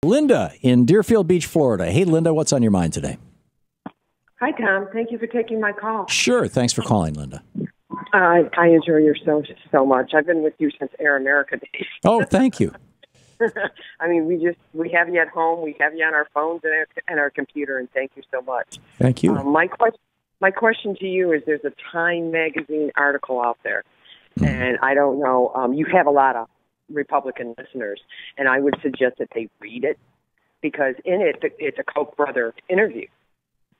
Linda in Deerfield Beach, Florida. Hey, Linda, what's on your mind today? Hi, Tom. Thank you for taking my call. Sure. Thanks for calling, Linda. I enjoy your show so much. I've been with you since Air America days. Oh, thank you. I mean, we have you at home. We have you on our phones and our computer, and thank you so much. Thank you. My question to you is: there's a Time magazine article out there, and I don't know. You have a lot of Republican listeners, and I would suggest that they read it because in it, it's a Koch brother interview.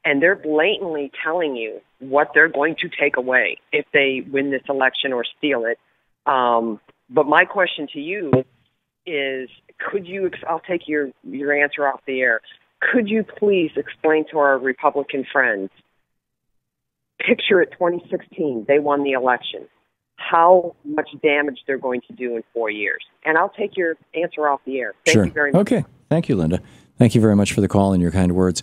And they're blatantly telling you what they're going to take away if they win this election or steal it. But my question to you is, I'll take your answer off the air. Could you please explain to our Republican friends, picture it 2016, they won the election, how much damage they're going to do in 4 years? And I'll take your answer off the air. Thank you very much. Okay. Thank you, Linda. Thank you very much for the call and your kind words.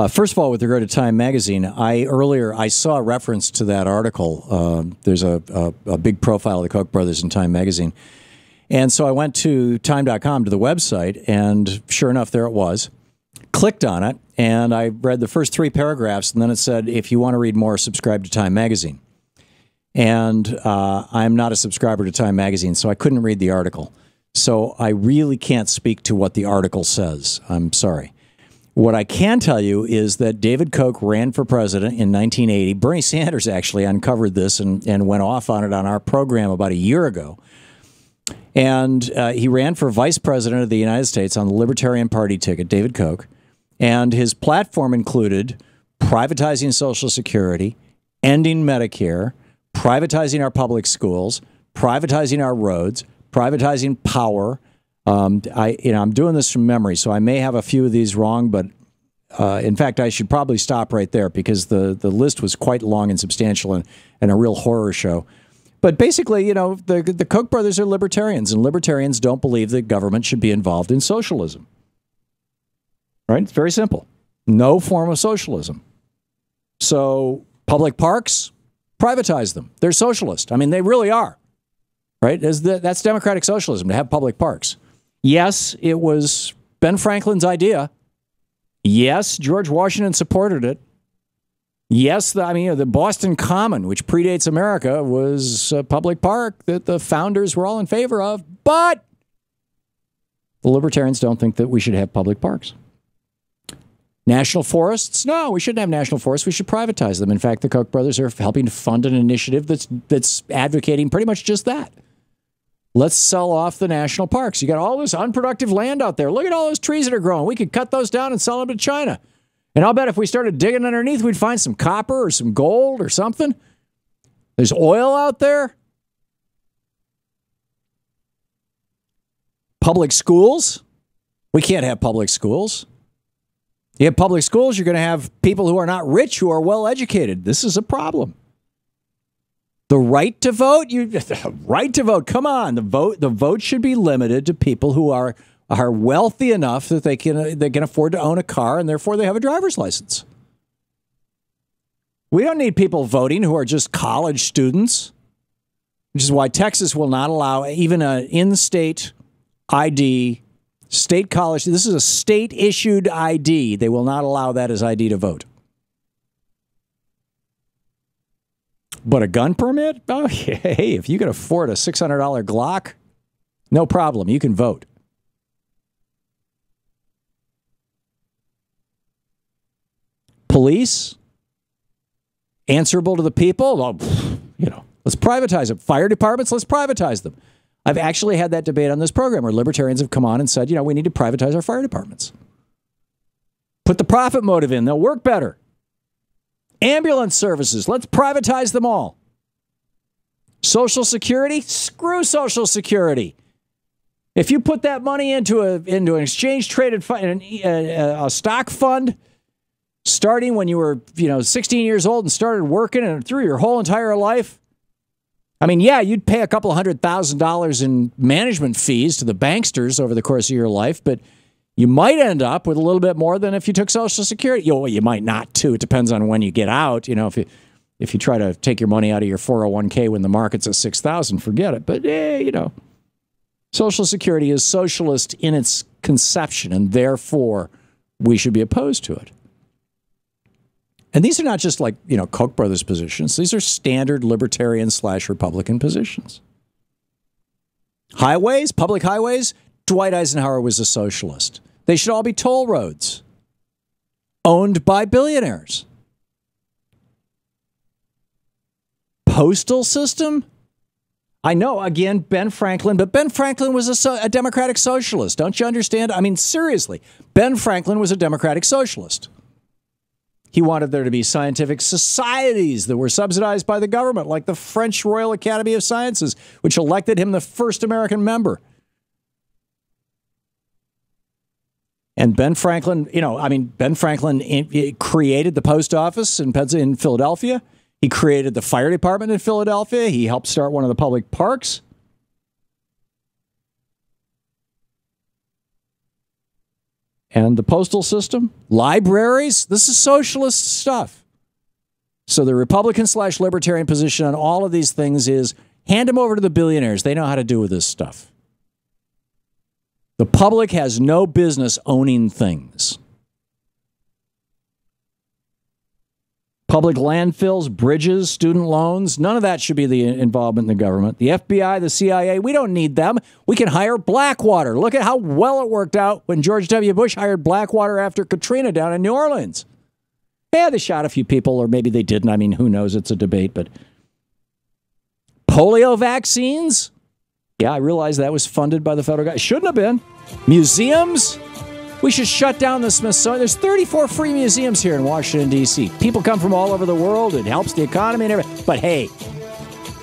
First of all, with regard to Time Magazine, I saw a reference to that article. There's a big profile of the Koch brothers in Time Magazine. And so I went to time.com, to the website, and sure enough, there it was. Clicked on it, and I read the first 3 paragraphs, and then it said, if you want to read more, subscribe to Time Magazine. And I'm not a subscriber to Time Magazine, so I couldn't read the article. So I really can't speak to what the article says. I'm sorry. What I can tell you is that David Koch ran for president in 1980. Bernie Sanders actually uncovered this and went off on it on our program about a year ago. And he ran for vice president of the United States on the Libertarian Party ticket, David Koch. And his platform included privatizing Social Security, ending Medicare, privatizing our public schools, privatizing our roads, privatizing power. I'm doing this from memory, so I may have a few of these wrong, but in fact, I should probably stop right there because the list was quite long and substantial and a real horror show. But basically, the Koch brothers are libertarians, and libertarians don't believe that government should be involved in socialism. Right? It's very simple. No form of socialism. So public parks, privatize them. They're socialist. I mean, they really are. Right? That's democratic socialism, to have public parks. Yes, it was Ben Franklin's idea. Yes, George Washington supported it. Yes, the Boston Common, which predates America, was a public park that the founders were all in favor of. But the libertarians don't think that we should have public parks. National forests? No, we shouldn't have national forests. We should privatize them. In fact, the Koch brothers are helping to fund an initiative that's advocating pretty much just that. Let's sell off the national parks. You got all this unproductive land out there. Look at all those trees that are growing. We could cut those down and sell them to China. And I'll bet if we started digging underneath, we'd find some copper or some gold or something. There's oil out there. Public schools? We can't have public schools. You have public schools, you're going to have people who are not rich who are well educated. This is a problem. The right to vote? Right to vote. Come on. The vote should be limited to people who are wealthy enough that they can afford to own a car and therefore they have a driver's license. We don't need people voting who are just college students, which is why Texas will not allow even an in-state ID, state college. This is a state-issued ID. They will not allow that as ID to vote. But a gun permit? Oh, hey, if you can afford a $600 Glock, no problem. You can vote. Police? Answerable to the people? Well, let's privatize them. Fire departments? Let's privatize them. I've actually had that debate on this program where libertarians have come on and said, we need to privatize our fire departments. Put the profit motive in. They'll work better. Ambulance services, let's privatize them all. Social Security, screw Social Security. If you put that money into an exchange-traded fund, a stock fund, starting when you were 16 years old and started working and through your whole entire life, you'd pay a couple $100,000 in management fees to the banksters over the course of your life, but you might end up with a little bit more than if you took Social Security. You might not, too. It depends on when you get out. If you try to take your money out of your 401k when the market's at 6,000, forget it. But, Social Security is socialist in its conception, and therefore we should be opposed to it. And these are not just like, Koch brothers positions. These are standard libertarian/Republican positions. Highways, public highways, Dwight Eisenhower was a socialist. They should all be toll roads owned by billionaires. Postal system? I know, again, Ben Franklin, but Ben Franklin was a democratic socialist. Don't you understand? I mean, seriously, Ben Franklin was a democratic socialist. He wanted there to be scientific societies that were subsidized by the government, like the French Royal Academy of Sciences, which elected him the first American member. And Ben Franklin, Ben Franklin created the post office in Philadelphia. He created the fire department in Philadelphia. He helped start one of the public parks. And the postal system, libraries, this is socialist stuff. So the Republican/Libertarian position on all of these things is hand them over to the billionaires. They know how to do with this stuff. The public has no business owning things. Public landfills, bridges, student loans, none of that should be the involvement in the government. The FBI, the CIA, we don't need them. We can hire Blackwater. Look at how well it worked out when George W. Bush hired Blackwater after Katrina down in New Orleans. Yeah, they shot a few people, or maybe they didn't. I mean, who knows? It's a debate. But polio vaccines? Yeah, I realize that was funded by the federal government. It shouldn't have been. Museums? We should shut down the Smithsonian. There's 34 free museums here in Washington, D.C. People come from all over the world. It helps the economy and everything. But hey,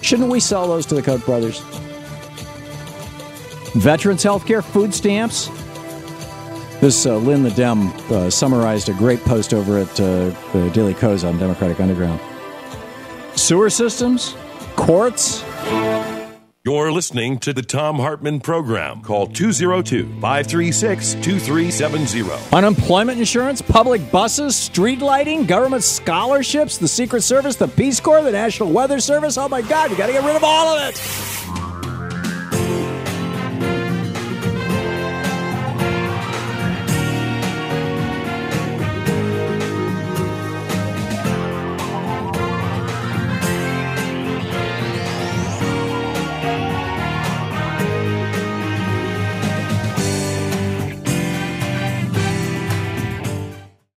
shouldn't we sell those to the Koch brothers? Veterans health care, food stamps. This Lynn the Dem summarized a great post over at the Daily Kos on Democratic Underground. Sewer systems, courts. You're listening to the Thom Hartmann Program. Call 202-536-2370. Unemployment insurance, public buses, street lighting, government scholarships, the Secret Service, the Peace Corps, the National Weather Service. Oh my God, you got to get rid of all of it.